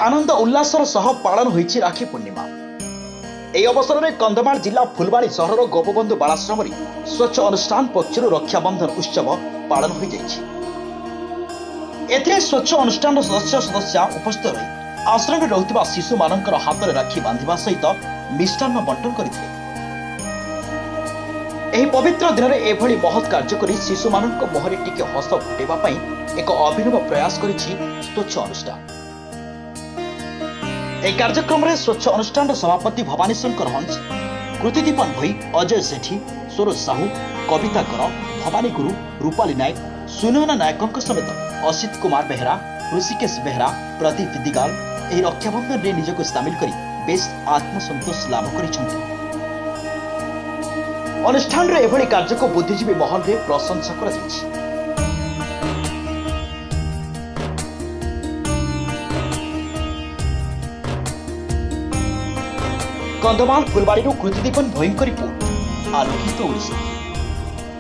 आनंद उल्लासर सह पालन होइछि राखी पूर्णिमा। এই অবসরে কন্ধমাল जिला फुलबाणी सहर गोपबंधु बालाश्रम स्वच्छ अनुष्ठान पक्षर रक्षाबंधन उत्सव पालन हो जाइछि। एथिरे स्वच्छ अनुष्ठान सदस्य सदस्य उपस्थित रही आश्रम में रहुथिबा शिशु मानकर हाथ में राखी बांधिबा सहित मिष्टान्न बंटन करथिले। एही पवित्र दिन में एभली महत् कार्य करी शिशु मानक मुहरे टिके हस फुटेबा पई एक अभिनव प्रयास करिछि स्वच्छ अनुष्ठान। এই कार्यक्रम स्वच्छ अनुष्ठान सभापति भवानी शंकर हंस, कृतिदीपन भई, अजय सेठी, सरोज साहू, कविता कर, भवानी गुरु, रूपाली नायक, सुनयना नायकों समेत असित कुमार बेहरा, ऋषिकेश बेहरा, प्रदीप दिगाल यह रक्षाबंधन में निजक सामिल कर बेस आत्मसंतोष लाभ करिसेंति। अनुष्ठान रे एभली कार्य को बुद्धिजीवी महल रे प्रशंसा करा जायछि। कंधमाल फुलबाड़ी कृतिदीपन भयंकर रिपोर्ट, आलोकित ओडिशा।